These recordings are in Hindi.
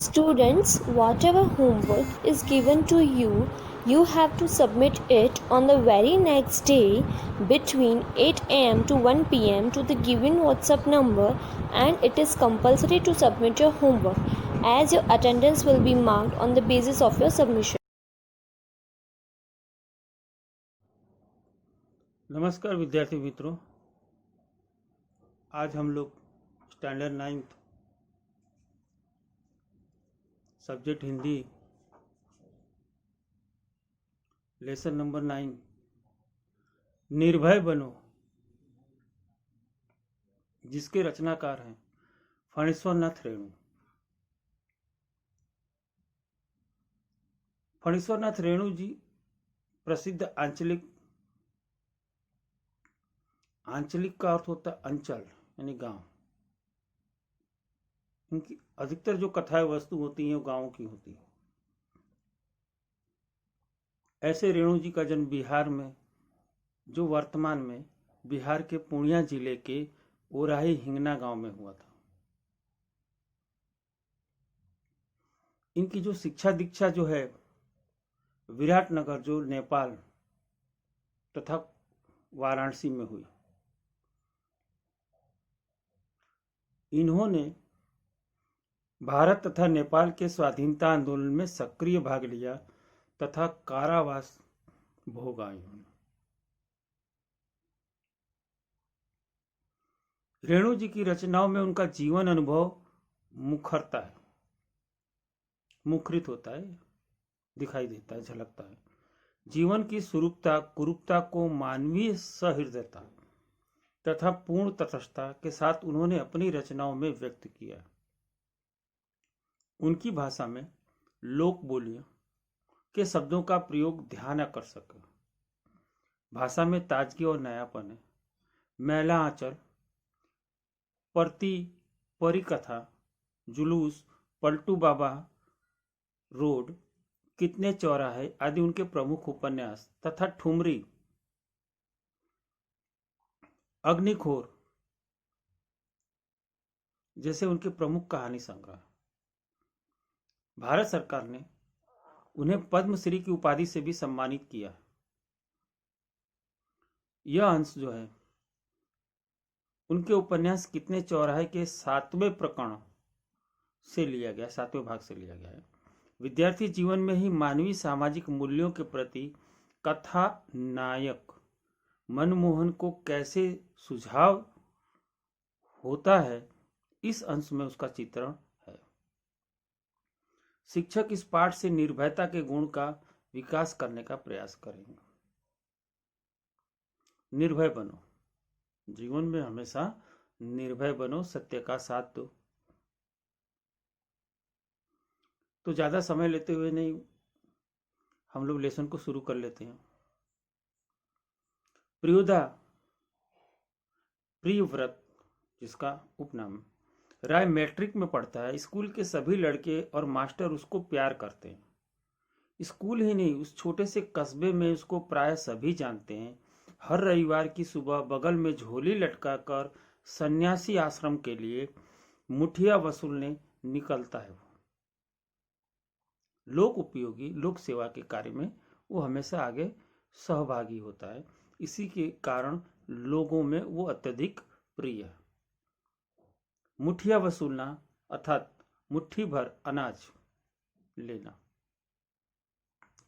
Students, whatever homework is given to you, you have to submit it on the very next day between 8 am to 1 pm to the given WhatsApp number, and it is compulsory to submit your homework as your attendance will be marked on the basis of your submission. नमस्कार विद्यार्थी मित्रों, आज हम लोग standard 9th subject Hindi lesson number 9 निर्भय बनो, जिसके रचनाकार हैं फणीश्वरनाथ रेणु। फणीश्वरनाथ रेणु जी प्रसिद्ध आंचलिक का अर्थ होता है अंचल यानी गांव। इनकी अधिकतर जो कथाएं वस्तु होती हैं वो गांवों की होती है। ऐसे रेणु जी का जन्म बिहार में, जो वर्तमान में बिहार के पूर्णिया जिले के ओराही हिंगना गांव में हुआ था। इनकी जो शिक्षा दीक्षा जो है विराटनगर, जो नेपाल तथा वाराणसी में हुई। इन्होंने भारत तथा नेपाल के स्वाधीनता आंदोलन में सक्रिय भाग लिया तथा कारावास भोगा। इन्होंने रेणु जी की रचनाओं में उनका जीवन अनुभव मुखरता है, मुखरित होता है, दिखाई देता है, झलकता है। जीवन की स्वरूपता कुरूपता को मानवीय सहृदयता तथा पूर्ण तटस्थता के साथ उन्होंने अपनी रचनाओं में व्यक्त किया। उनकी भाषा में लोक बोलियों के शब्दों का प्रयोग ध्यान आकर्षक है। भाषा में ताजगी और नयापन है। मैला आंचल, परिकथा, जुलूस, पलटू बाबा रोड, कितने चौराहे आदि उनके प्रमुख उपन्यास तथा ठुमरी, अग्निखोर जैसे उनके प्रमुख कहानी संग्रह। भारत सरकार ने उन्हें पद्मश्री की उपाधि से भी सम्मानित किया। यह अंश जो है उनके उपन्यास कितने चौराहे के 7वें प्रकरण से लिया गया, 7वें भाग से लिया गया है। विद्यार्थी जीवन में ही मानवीय सामाजिक मूल्यों के प्रति कथा नायक मनमोहन को कैसे सुझाव होता है, इस अंश में उसका चित्रण है। शिक्षक इस पाठ से निर्भयता के गुण का विकास करने का प्रयास करेंगे। निर्भय बनो, जीवन में हमेशा निर्भय बनो, सत्य का साथ दो। तो ज्यादा समय लेते हुए नहीं, हम लोग लेसन को शुरू कर लेते हैं। प्रियव्रत, जिसका उपनाम राय मैट्रिक में पढ़ता है। स्कूल के सभी लड़के और मास्टर उसको प्यार करते हैं। स्कूल ही नहीं, उस छोटे से कस्बे में उसको प्राय सभी जानते हैं। हर रविवार की सुबह बगल में झोली लटकाकर सन्यासी आश्रम के लिए मुठिया वसूलने निकलता है। लोक उपयोगी, लोक सेवा के कार्य में वो हमेशा आगे सहभागी होता है। इसी के कारण लोगों में वो अत्यधिक प्रिय है। मुठिया वसूलना अर्थात मुट्ठी भर अनाज लेना,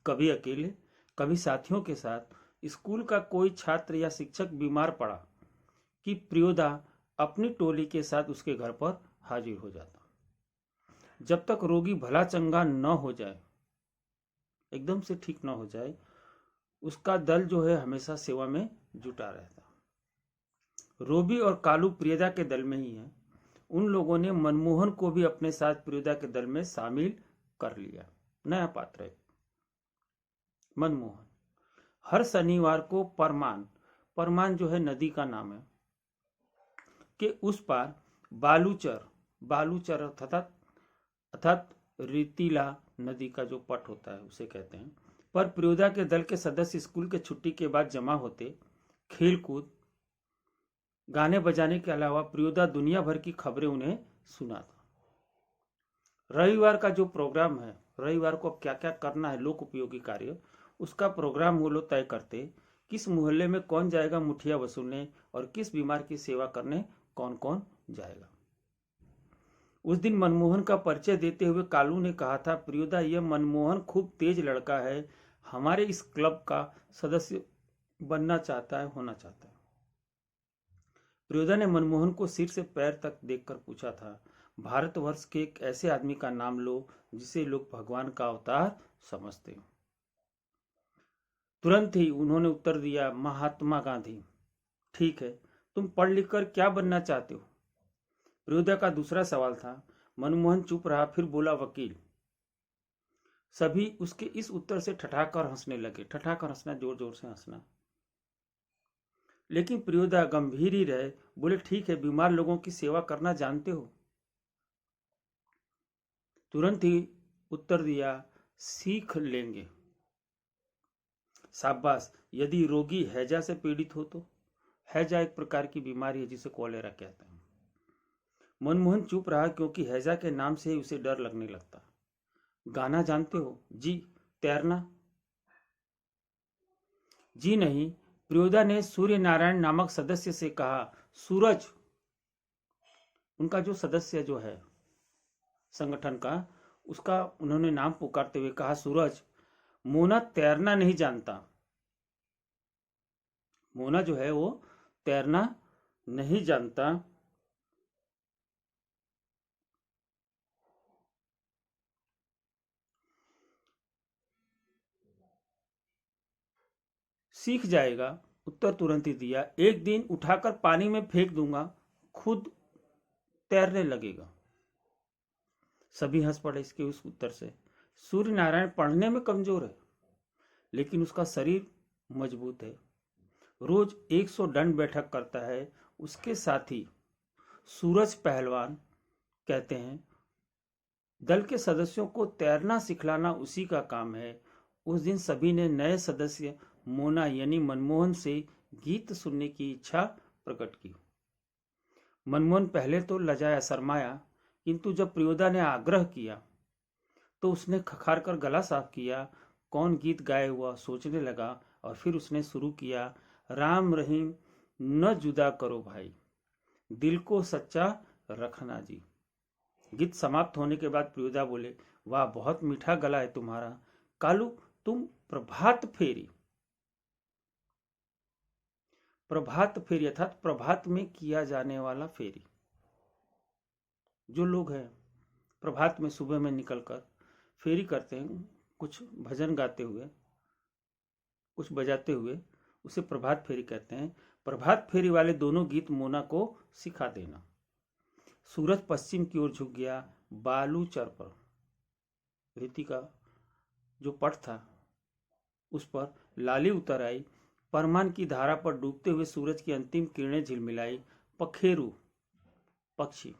कभी अकेले कभी साथियों के साथ। स्कूल का कोई छात्र या शिक्षक बीमार पड़ा कि प्रियोदा अपनी टोली के साथ उसके घर पर हाजिर हो जाता। जब तक रोगी भला चंगा न हो जाए, एकदम से ठीक न हो जाए, उसका दल जो है हमेशा सेवा में जुटा रहता। रोबी और कालू प्रियदा के दल में ही है। उन लोगों ने मनमोहन को भी अपने साथ प्रियदा के दल में शामिल कर लिया। नया पात्र है मनमोहन। हर शनिवार को परमान जो है नदी का नाम है, के उस पार बालूचर अर्थात रेतीला नदी का जो पट होता है उसे कहते हैं। पर प्रियोदा के दल के सदस्य स्कूल के छुट्टी के बाद जमा होते। खेलकूद, गाने बजाने के अलावा प्रियोदा दुनिया भर की खबरें उन्हें सुनाता। रविवार का जो प्रोग्राम है, रविवार को अब क्या क्या करना है लोक उपयोगी कार्य, उसका प्रोग्राम वो लोग तय करते। किस मोहल्ले में कौन जाएगा मुठिया वसूलने और किस बीमार की सेवा करने कौन कौन जाएगा। उस दिन मनमोहन का परिचय देते हुए कालू ने कहा था, प्रियोदा, यह मनमोहन खूब तेज लड़का है, हमारे इस क्लब का सदस्य बनना चाहता है, होना चाहता है। प्रियोदा ने मनमोहन को सिर से पैर तक देखकर पूछा था, भारतवर्ष के एक ऐसे आदमी का नाम लो जिसे लोग भगवान का अवतार समझते हो। तुरंत ही उन्होंने उत्तर दिया, महात्मा गांधी। ठीक है, तुम पढ़ लिख कर क्या बनना चाहते हो? प्रियोदा का दूसरा सवाल था। मनमोहन चुप रहा, फिर बोला, वकील। सभी उसके इस उत्तर से ठठाकर हंसने लगे। ठठाकर हंसना, जोर जोर से हंसना। लेकिन प्रियोदा गंभीर ही रहे, बोले, ठीक है, बीमार लोगों की सेवा करना जानते हो? तुरंत ही उत्तर दिया, सीख लेंगे। शाबाश, यदि रोगी हैजा से पीड़ित हो तो? हैजा एक प्रकार की बीमारी है जिसे कॉलेरा कहते हैं। मनमोहन चुप रहा क्योंकि हैजा के नाम से ही उसे डर लगने लगता। गाना जानते हो? जी। तैरना? जी नहीं। प्रियोदा ने सूर्य नारायण नामक सदस्य से कहा, सूरज, उनका जो सदस्य जो है संगठन का, उसका उन्होंने नाम पुकारते हुए कहा, सूरज, मोना तैरना नहीं जानता। मोना जो है वो तैरना नहीं जानता। सीख जाएगा। उत्तर तुरंत ही दिया, एक दिन उठाकर पानी में फेंक दूंगा, खुद तैरने लगेगा। सभी हंस पड़े इसके उस उत्तर से। सूर्य नारायण पढ़ने में कमजोर है, लेकिन उसका शरीर मजबूत है। रोज 100 दंड बैठक करता है। उसके साथी सूरज पहलवान कहते हैं, दल के सदस्यों को तैरना सिखलाना उसी का काम है। उस दिन सभी ने नए सदस्य मोना यानी मनमोहन से गीत सुनने की इच्छा प्रकट की। मनमोहन पहले तो लजाया, शर्माया, किंतु जब प्रियोदा ने आग्रह किया तो उसने खखार कर गला साफ किया। कौन गीत गाए हुआ सोचने लगा और फिर उसने शुरू किया, राम रहीम न जुदा करो भाई, दिल को सच्चा रखना जी। गीत समाप्त होने के बाद प्रियोदा बोले, वाह, बहुत मीठा गला है तुम्हारा। कालू, तुम प्रभात फेरी अर्थात प्रभात में किया जाने वाला फेरी, जो लोग हैं प्रभात में सुबह में निकलकर फेरी करते हैं, कुछ भजन गाते हुए, कुछ बजाते हुए, उसे प्रभात फेरी कहते हैं। प्रभात फेरी वाले दोनों गीत मोना को सिखा देना। सूरज पश्चिम की ओर झुक गया। बालू चर पर, रेती का जो पट था उस पर लाली उतर आई। परमान की धारा पर डूबते हुए सूरज की अंतिम किरणें झिलमिलाई। पखेरु पक्षी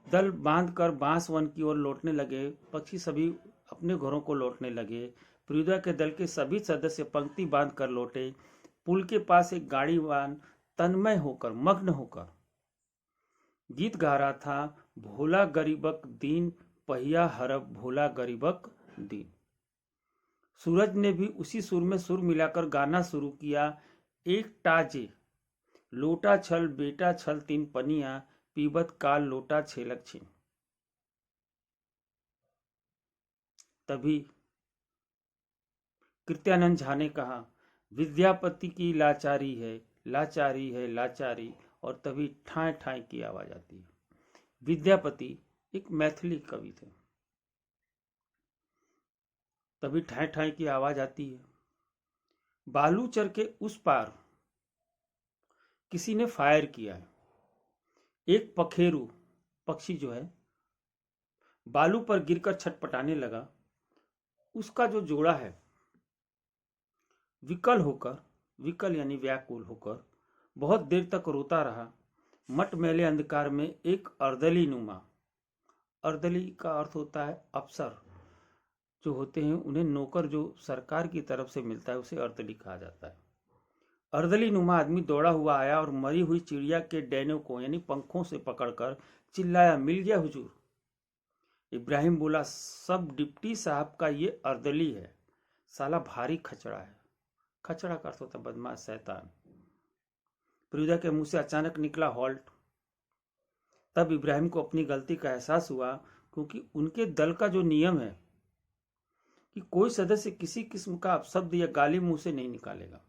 दल बांधकर बांस वन की ओर लौटने लगे। पक्षी सभी अपने घरों को लौटने लगे। प्रियोदा के दल के सभी सदस्य पंक्ति बांध कर लौटे। पुल के पास एक गाड़ीवान तन्मय होकर, मग्न होकर गीत गा रहा था, भोला गरीबक दीन पहिया हरब, भोला गरीबक दीन। सूरज ने भी उसी सुर में सुर मिलाकर गाना शुरू किया, एक टाजे लोटा छल बेटा छल तीन पनिया, पीबत काल लोटा छेलक छिन। तभी कृत्यानंद झा ने कहा, विद्यापति की लाचारी है, लाचारी है लाचारी, और तभी ठाए ठाए की आवाज आती है। विद्यापति एक मैथिली कवि थे। तभी ठाए ठाए की आवाज आती है। बालूचर के उस पार किसी ने फायर किया है। एक पखेरु पक्षी जो है बालू पर गिरकर छटपटाने लगा। उसका जो जोड़ा है विकल होकर, विकल यानी व्याकुल होकर, बहुत देर तक रोता रहा। मटमैले अंधकार में एक अर्दली नुमा, अर्दली का अर्थ होता है अफसर जो होते हैं, उन्हें नौकर जो सरकार की तरफ से मिलता है उसे अर्दली कहा जाता है। अर्दली नुमा आदमी दौड़ा हुआ आया और मरी हुई चिड़िया के डैनों को यानी पंखों से पकड़कर चिल्लाया, मिल गया हुजूर। इब्राहिम बोला, सब डिप्टी साहब का ये अर्दली है, साला भारी खचड़ा है। खचड़ा का अर्थ होता है बदमाश, शैतान। फिरोजा के मुंह से अचानक निकला हॉल्ट। तब इब्राहिम को अपनी गलती का एहसास हुआ, क्योंकि उनके दल का जो नियम है कि कोई सदस्य किसी किस्म का अपशब्द या गाली मुंह से नहीं निकालेगा।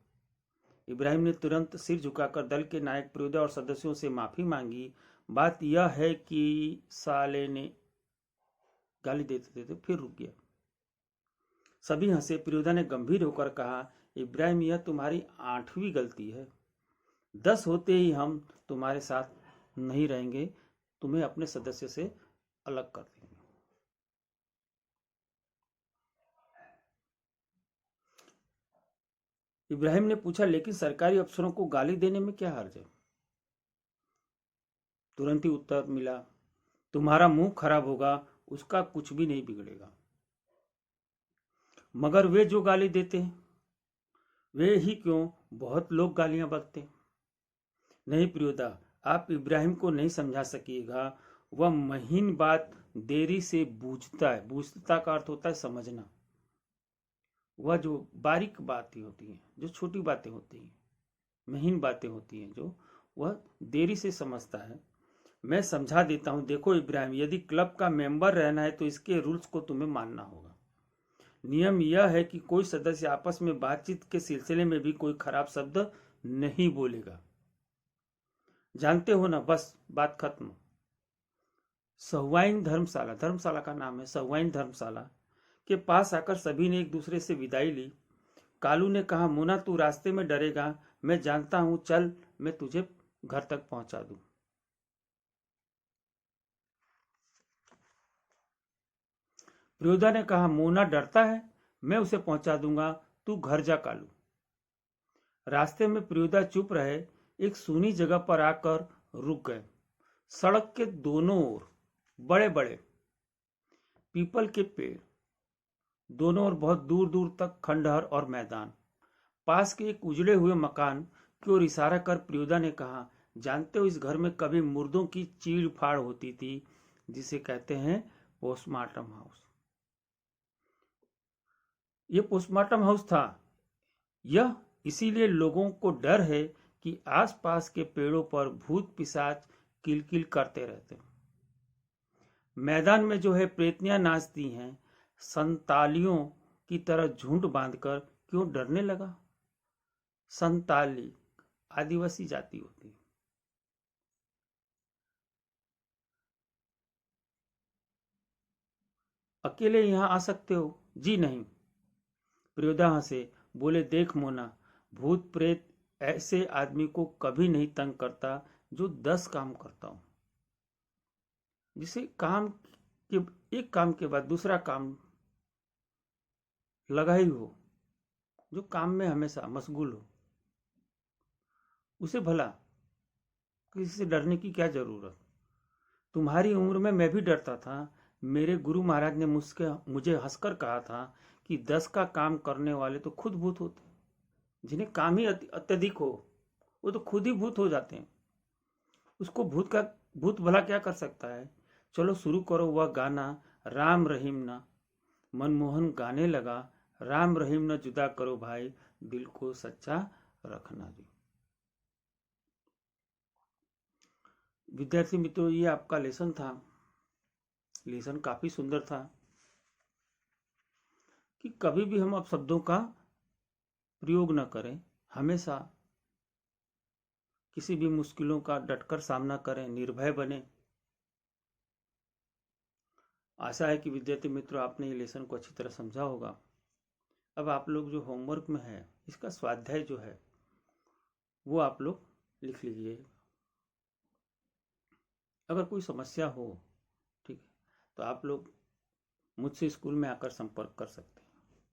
इब्राहिम ने तुरंत सिर झुकाकर दल के नायक फिरोजा और सदस्यों से माफी मांगी। बात यह है कि साले ने गाली देते देते फिर रुक गया। सभी हंसे। फिरोजा ने गंभीर होकर कहा, इब्राहिम, यह तुम्हारी 8वीं गलती है। 10 होते ही हम तुम्हारे साथ नहीं रहेंगे, तुम्हें अपने सदस्य से अलग कर देंगे। इब्राहिम ने पूछा, लेकिन सरकारी अफसरों को गाली देने में क्या हर्ज है? तुरंत ही उत्तर मिला, तुम्हारा मुंह खराब होगा, उसका कुछ भी नहीं बिगड़ेगा। मगर वे जो गाली देते हैं, वे ही क्यों, बहुत लोग गालियां बकते हैं। नहीं प्रियोदा, आप इब्राहिम को नहीं समझा सकिएगा। वह महीन बात देरी से बूझता है। बूझता का अर्थ होता है समझना। वह जो बारीक बातें होती हैं, जो छोटी बातें होती हैं, महीन बातें होती हैं, जो वह देरी से समझता है। मैं समझा देता हूं। देखो इब्राहिम, यदि क्लब का मेंबर रहना है तो इसके रूल्स को तुम्हें मानना होगा। नियम यह है कि कोई सदस्य आपस में बातचीत के सिलसिले में भी कोई खराब शब्द नहीं बोलेगा। जानते हो ना, बस बात खत्म। सहुआइन धर्मशाला, धर्मशाला का नाम है सहुआइन धर्मशाला, के पास आकर सभी ने एक दूसरे से विदाई ली। कालू ने कहा, मोना तू रास्ते में डरेगा, मैं जानता हूं, चल मैं तुझे घर तक पहुंचा दूं। प्रियोदा ने कहा, मोना डरता है, मैं उसे पहुंचा दूंगा, तू घर जा कालू। रास्ते में प्रियोदा चुप रहे। एक सूनी जगह पर आकर रुक गए। सड़क के दोनों ओर बड़े बड़े पीपल के पेड़, दोनों ओर बहुत दूर दूर तक खंडहर और मैदान। पास के एक उजड़े हुए मकान की ओर इशारा कर प्रियोदा ने कहा, जानते हो, इस घर में कभी मुर्दों की चीड़ फाड़ होती थी, जिसे कहते हैं पोस्टमार्टम हाउस। यह पोस्टमार्टम हाउस था। यह इसीलिए लोगों को डर है कि आसपास के पेड़ों पर भूत पिशाच किलकिल करते रहते। मैदान में जो है प्रेतनियां नाचती हैं, संतालियों की तरह झुंड बांधकर। क्यों डरने लगा? संताली आदिवासी जाति होती है। अकेले यहां आ सकते हो? जी नहीं। प्रियोदा हंसे, बोले, देख मोना, भूत प्रेत ऐसे आदमी को कभी नहीं तंग करता जो 10 काम करता हूं, जिसे काम के एक काम के बाद दूसरा काम लगा ही हो, जो काम में हमेशा मशगूल हो, उसे भला किसी से डरने की क्या जरूरत? तुम्हारी उम्र में मैं भी डरता था। मेरे गुरु महाराज ने मुझे हंसकर कहा था कि 10 का काम करने वाले तो खुद भूत होते, जिन्हें काम ही अत्यधिक हो वो तो खुद ही भूत हो जाते हैं। उसको भूत भला क्या कर सकता है? चलो शुरू करो वह गाना, राम रहीम ना। मनमोहन गाने लगा, राम रहीम न जुदा करो भाई, दिल को सच्चा रखना जी। विद्यार्थी मित्रों, ये आपका लेसन था। लेसन काफी सुंदर था कि कभी भी हम अपशब्दों का प्रयोग न करें, हमेशा किसी भी मुश्किलों का डटकर सामना करें, निर्भय बने। आशा है कि विद्यार्थी मित्रों आपने ये लेसन को अच्छी तरह समझा होगा। अब आप लोग जो होमवर्क में है, इसका स्वाध्याय जो है वो आप लोग लिख लीजिए। अगर कोई समस्या हो, ठीक है, तो आप लोग मुझसे स्कूल में आकर संपर्क कर सकते हैं।